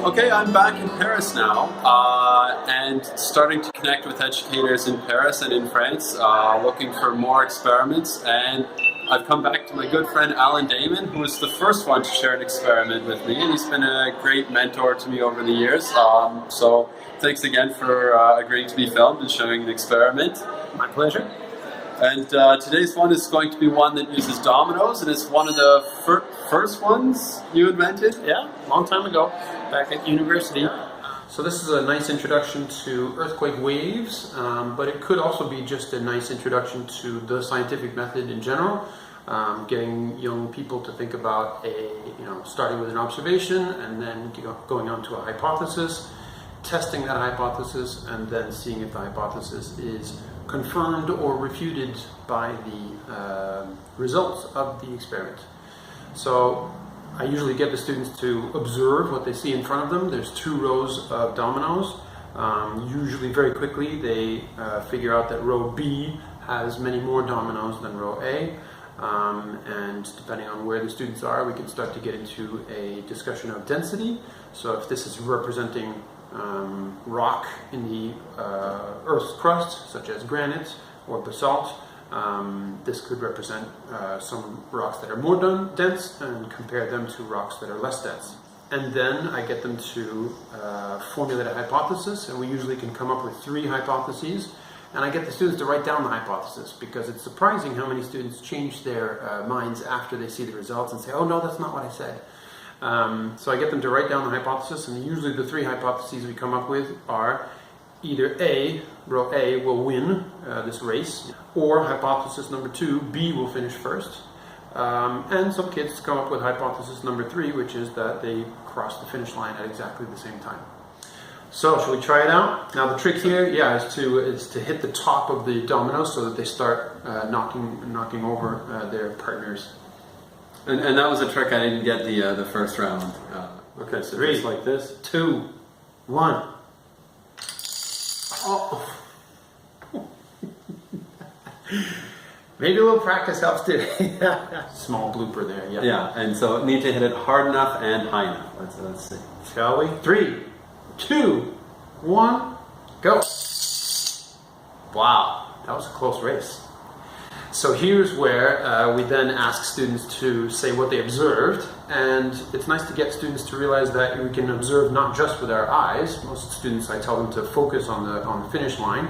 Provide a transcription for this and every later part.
Okay, I'm back in Paris now, and starting to connect with educators in Paris and in France, looking for more experiments. And I've come back to my good friend Alan Damon, who was the first one to share an experiment with me, and he's been a great mentor to me over the years. So thanks again for agreeing to be filmed and showing an experiment. My pleasure. And today's one is going to be one that uses dominoes, and it's one of the first ones you invented? Yeah, long time ago, back at university. So this is a nice introduction to earthquake waves, but it could also be just a nice introduction to the scientific method in general, getting young people to think about starting with an observation and then going on to a hypothesis, testing that hypothesis, and then seeing if the hypothesis is confirmed or refuted by the results of the experiment. So I usually get the students to observe what they see in front of them. There's 2 rows of dominoes. Usually very quickly they figure out that row B has many more dominoes than row A. And depending on where the students are, we can start to get into a discussion of density. So if this is representing rock in the Earth's crust, such as granite or basalt, this could represent some rocks that are more dense and compare them to rocks that are less dense. And then I get them to formulate a hypothesis, and we usually can come up with 3 hypotheses. And I get the students to write down the hypothesis, because it's surprising how many students change their minds after they see the results and say, oh no, that's not what I said. So I get them to write down the hypothesis, and usually the 3 hypotheses we come up with are either A, row A will win this race, or hypothesis number 2, B will finish first. And some kids come up with hypothesis number 3, which is that they cross the finish line at exactly the same time. So, shall we try it out? Now the trick here, is to hit the top of the dominoes so that they start knocking over their partners. And that was a trick I didn't get the first round. Okay, so 3, just like this. 2, 1. Oh. Maybe a little practice helps too. Small blooper there, yeah. Yeah, and so need to hit it hard enough and high enough. Let's see. Shall we? 3, 2, 1, go. Wow, that was a close race. So here's where we then ask students to say what they observed, and it's nice to get students to realize that we can observe not just with our eyes. Most students, I tell them to focus on the finish line,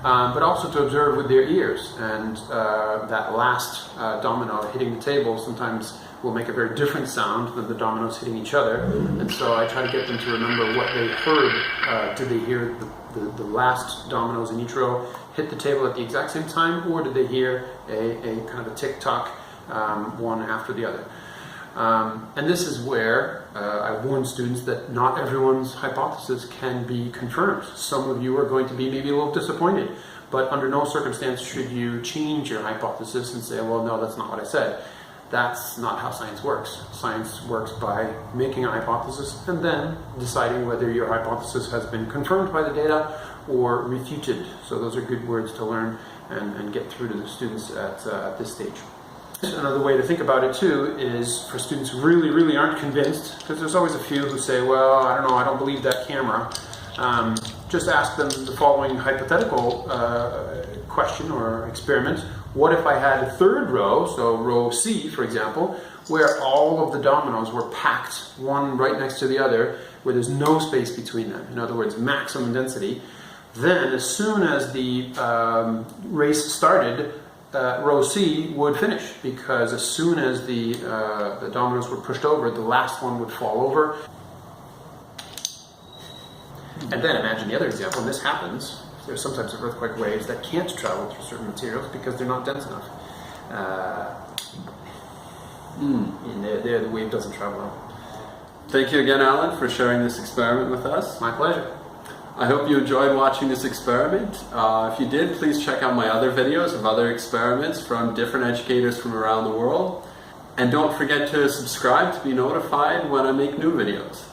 but also to observe with their ears. And that last domino hitting the table sometimes will make a very different sound than the dominoes hitting each other. And so I try to get them to remember what they heard. Did they hear the last dominoes in each row hit the table at the exact same time, or did they hear a kind of a tick-tock one after the other? And this is where I warn students that not everyone's hypothesis can be confirmed. Some of you are going to be maybe a little disappointed, but under no circumstance should you change your hypothesis and say, well, no, that's not what I said. That's not how science works. Science works by making a hypothesis and then deciding whether your hypothesis has been confirmed by the data or refuted. So those are good words to learn and get through to the students at this stage. Another way to think about it too is for students who really aren't convinced, because there's always a few who say, well, I don't know, I don't believe that camera. Just ask them the following hypothetical question or experiment. What if I had a 3rd row, so row C, for example, where all of the dominoes were packed, one right next to the other, where there's no space between them, in other words, maximum density. Then, as soon as the race started, row C would finish, because as soon as the dominoes were pushed over, the last one would fall over. And then imagine the other example, and this happens. There's some types of earthquake waves that can't travel through certain materials because they're not dense enough. And there the wave doesn't travel. Thank you again, Alan, for sharing this experiment with us. My pleasure. I hope you enjoyed watching this experiment. If you did, please check out my other videos of other experiments from different educators from around the world. And don't forget to subscribe to be notified when I make new videos.